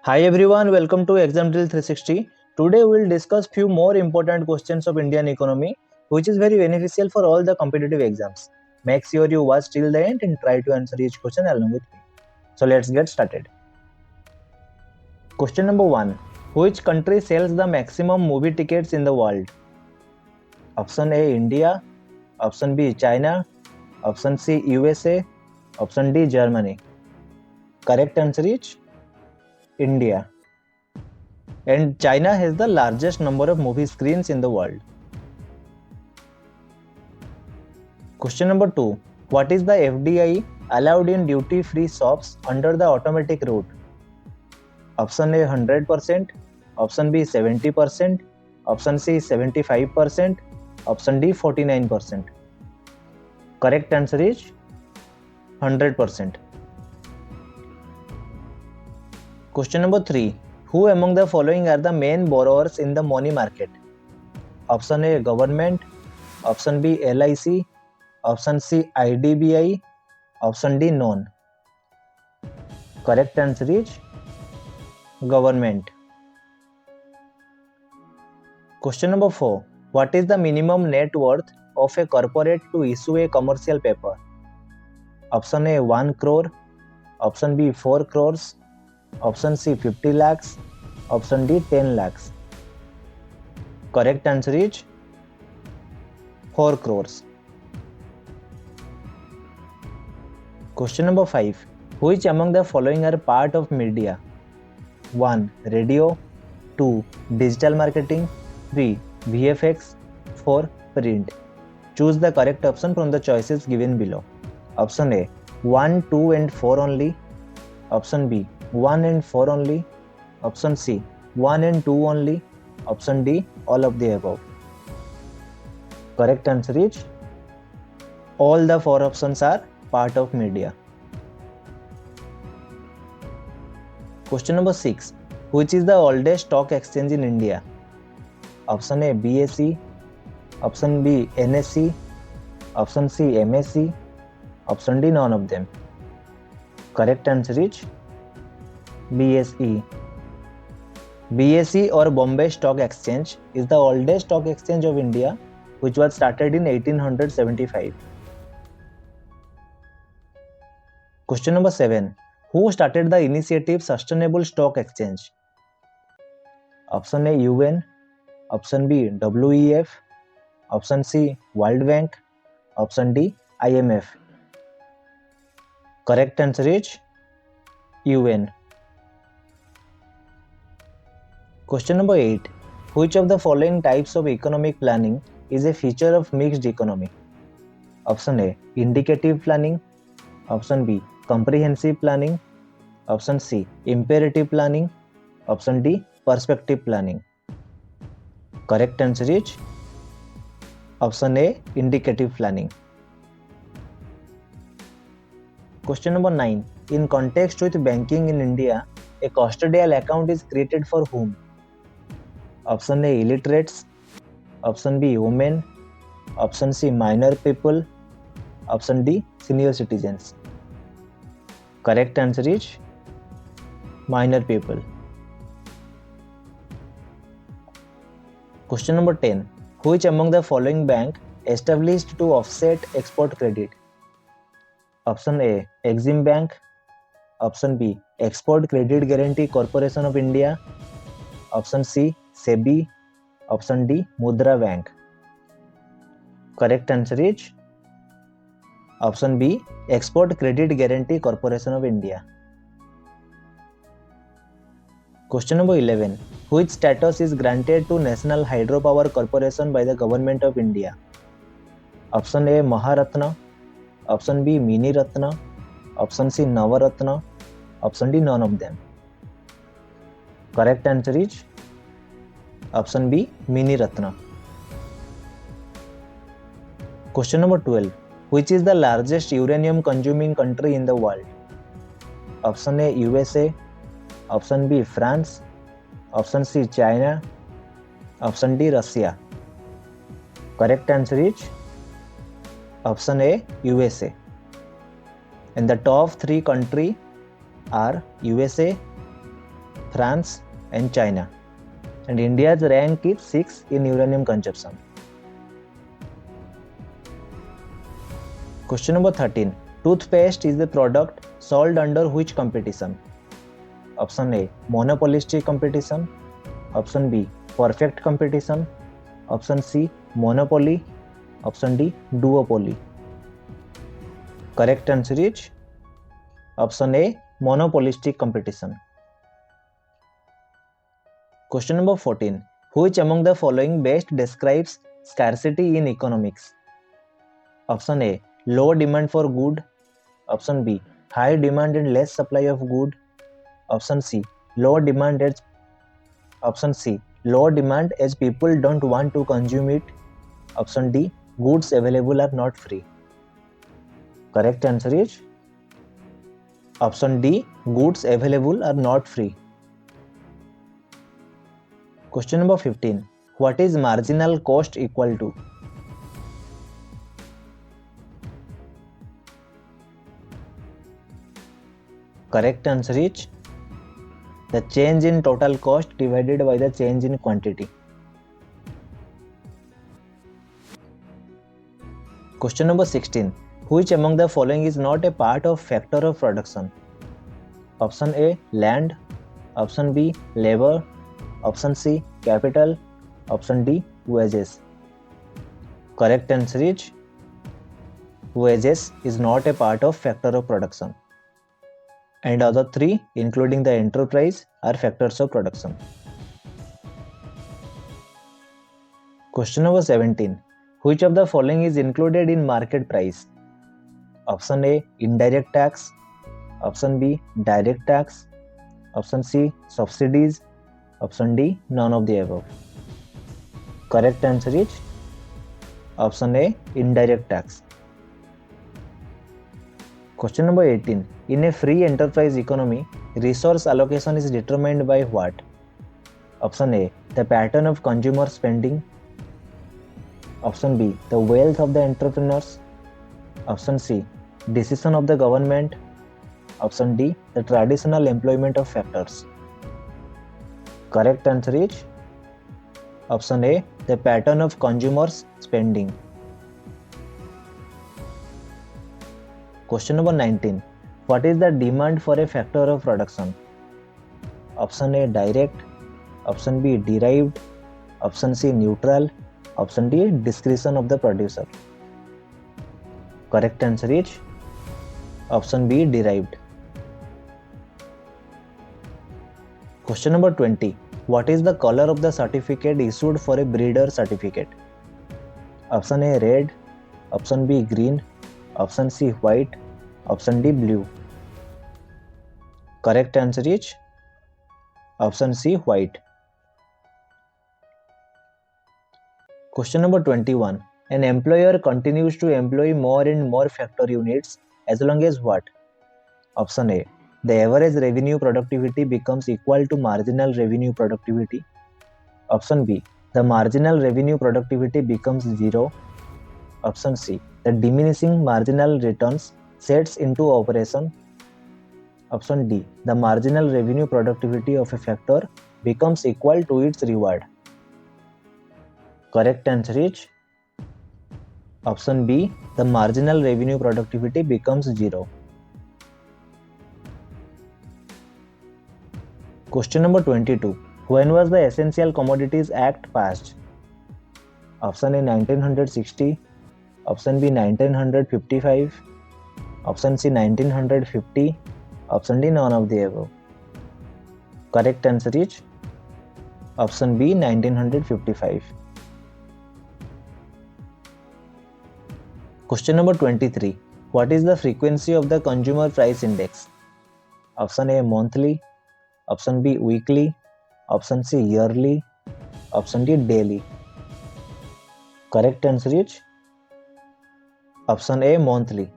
Hi everyone, welcome to Exam Drill 360. Today we will discuss few more important questions of Indian economy, which is very beneficial for all the competitive exams. Make sure you watch till the end and try to answer each question along with me. So let's get started. Question number 1. Which country sells the maximum movie tickets in the world? Option A, India. Option B, China. Option C, USA. Option D, Germany. Correct answer is India. And China has the largest number of movie screens in the world. Question number 2. What is the FDI allowed in duty-free shops under the automatic route? Option A 100%, Option B 70%, Option C 75%, Option D 49%. Correct answer is 100%. Question number 3. Who among the following are the main borrowers in the money market? Option A government, Option B LIC, Option C IDBI, Option D none. Correct answer is government. Question number 4. What is the minimum net worth of a corporate to issue a commercial paper? Option A 1 crore, Option B 4 crores, Option C 50 lakhs, Option D 10 lakhs. Correct answer is 4 crores. Question number 5. Which among the following are part of media? 1. Radio, 2. Digital marketing, 3. VFX, 4. Print. Choose the correct option from the choices given below. Option A 1, 2 and 4 only. Option B 1 and 4 only. Option C 1 and 2 only. Option D all of the above. Correct answer is all the 4 options are part of media. Question number 6. Which is the oldest stock exchange in India? Option A BSE, Option B NSE, Option C MSE, Option D none of them. Correct answer is BSE. BSE or Bombay Stock Exchange is the oldest stock exchange of India, which was started in 1875. Question number 7. Who started the initiative Sustainable Stock Exchange? Option A UN, Option B WEF, Option C World Bank, Option D IMF. Correct answer is UN. Question number 8. Which of the following types of economic planning is a feature of mixed economy? Option A indicative planning, Option B comprehensive planning, Option C imperative planning, Option D perspective planning. Correct answer is Option A indicative planning. Question number 9. In context with banking in India, a custodial account is created for whom? Option A illiterates, Option B women, Option C minor people, Option D senior citizens. Correct answer is minor people. Question number 10. Which among the following bank established to offset export credit? Option A Exim Bank, Option B Export Credit Guarantee Corporation of India, Option C SEBI, Option D Mudra Bank. Correct answer is Option B Export Credit Guarantee Corporation of India. Question number 11. Which status is granted to National Hydropower Corporation by the Government of India? Option A Maharatna, Option B Mini Ratna, Option C Navaratna, Option D none of them. Correct answer is Option B Mini Ratna. Question number 12. Which is the largest uranium consuming country in the world? Option A USA, Option B France, Option C China, Option D Russia. Correct answer is Option A USA. And the top 3 countries are USA, France, and China. And India's rank is 6 in uranium consumption. Question number 13. Toothpaste is the product sold under which competition? Option A, monopolistic competition. Option B, perfect competition. Option C, monopoly. Option D, duopoly. Correct answer is option A, monopolistic competition. Question number 14. Which among the following best describes scarcity in economics? Option A, low demand for good. Option B, high demand and less supply of good. Option C, low demand as people don't want to consume it. Option D, goods available are not free. Correct answer is option D, goods available are not free. Question number 15. What is marginal cost equal to? Correct answer is the change in total cost divided by the change in quantity. Question number 16. Which among the following is not a part of factor of production? Option A, land. Option B, labor. Option C, capital. Option D, wages. Correct answer is wages is not a part of factor of production. And other three, including the enterprise, are factors of production. Question number 17. Which of the following is included in market price? Option A, indirect tax. Option B, direct tax. Option C, subsidies. Option D, none of the above. Correct answer is option A, indirect tax. Question number 18. In a free enterprise economy, resource allocation is determined by what? Option A, the pattern of consumer spending. Option B, the wealth of the entrepreneurs. Option C, decision of the government. Option D, the traditional employment of factors. Correct answer is option A, the pattern of consumers spending. Question number 19. What is the demand for a factor of production? Option A, direct. Option B, derived. Option C, neutral. Option D, discretion of the producer. Correct answer is option B, derived. Question number 20. What is the color of the certificate issued for a breeder certificate? Option A, red. Option B, green. Option C, white. Option D, blue. Correct answer is option C, white. Question number 21. An employer continues to employ more and more factor units as long as what? Option A, the average revenue productivity becomes equal to marginal revenue productivity. Option B, the marginal revenue productivity becomes zero. Option C, the diminishing marginal returns sets into operation. Option D, the marginal revenue productivity of a factor becomes equal to its reward. Correct answer is option B, the marginal revenue productivity becomes zero. Question number 22. When was the Essential Commodities Act passed? Option A, 1960. Option B, 1955. Option C, 1950. Option D, none of the above. Correct answer is option B, 1955. Question number 23. What is the frequency of the Consumer Price Index? Option A, monthly. Option B, weekly. Option C, yearly. Option D, daily. Correct answer is option A, monthly.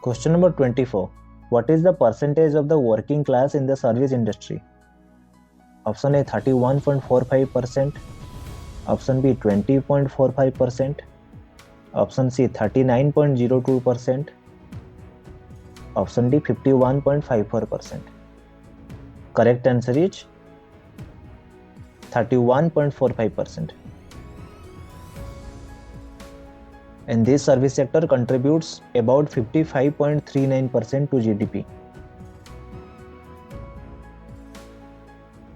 Question number 24. What is the percentage of the working class in the service industry? Option A, 31.45%. Option B, 20.45%. Option C, 39.02%. Option D 51.54%. Correct answer is 31.45%. And this service sector contributes about 55.39% to GDP.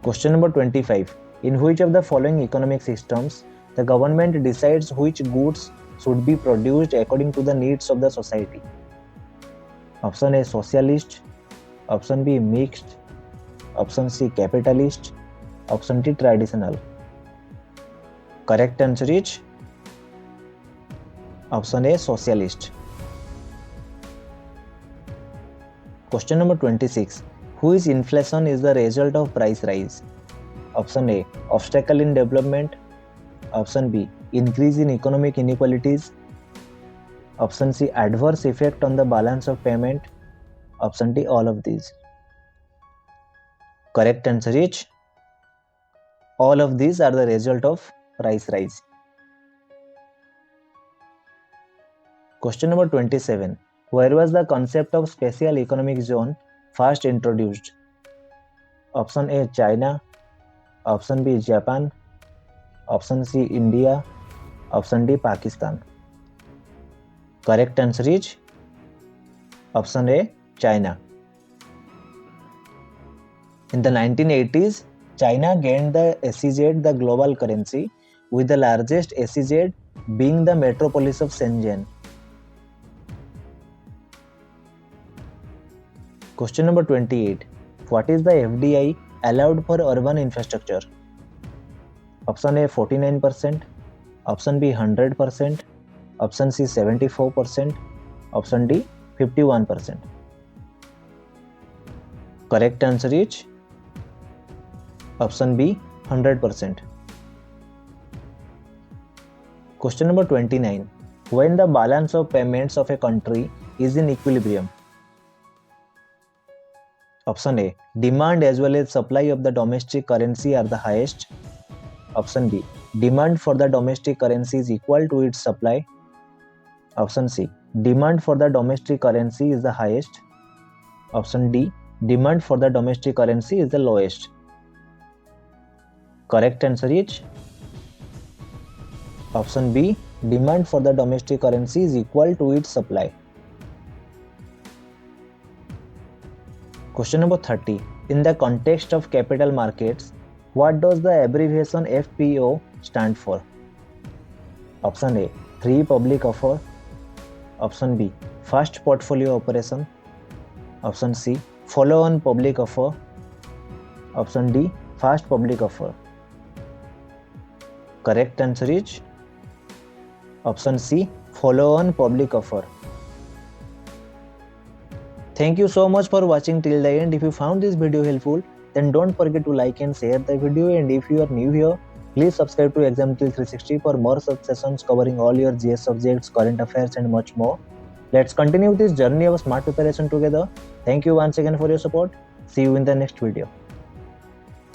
Question number 25. In which of the following economic systems the government decides which goods should be produced according to the needs of the society? Option A socialist, option B mixed, option C capitalist, option D traditional. Correct answer is option A socialist. Question number 26. Whose inflation is the result of price rise? Option A obstacle in development, option B increase in economic inequalities, option C adverse effect on the balance of payment, option D all of these. Correct answer is all of these are the result of price rise. Question number 27. Where was the concept of special economic zone first introduced? Option A China, option B Japan, option C India, option D Pakistan. Correct answer is option A China. In the 1980s, China gained the SEZ, the global currency, with the largest SEZ being the metropolis of Shenzhen. Question number 28. What is the FDI allowed for urban infrastructure? Option A 49%, option B 100%, option C 74%, option D 51%. Correct answer is option B 100%. Question number 29. When the balance of payments of a country is in equilibrium? Option A. Demand as well as supply of the domestic currency are the highest. Option B. Demand for the domestic currency is equal to its supply. Option C. Demand for the domestic currency is the highest. Option D. Demand for the domestic currency is the lowest. Correct answer is option B. Demand for the domestic currency is equal to its supply. Question number 30. In the context of capital markets, what does the abbreviation FPO stand for? Option A. Free public offer. Option B. First portfolio operation. Option C. Follow-on public offer. Option D. First public offer. Correct answer is option C. Follow-on public offer. Thank you so much for watching till the end. If you found this video helpful, then don't forget to like and share the video, and if you are new here, please subscribe to Exam Till 360 for more such sessions covering all your GS subjects, current affairs and much more. Let's continue this journey of smart preparation together. Thank you once again for your support. See you in the next video.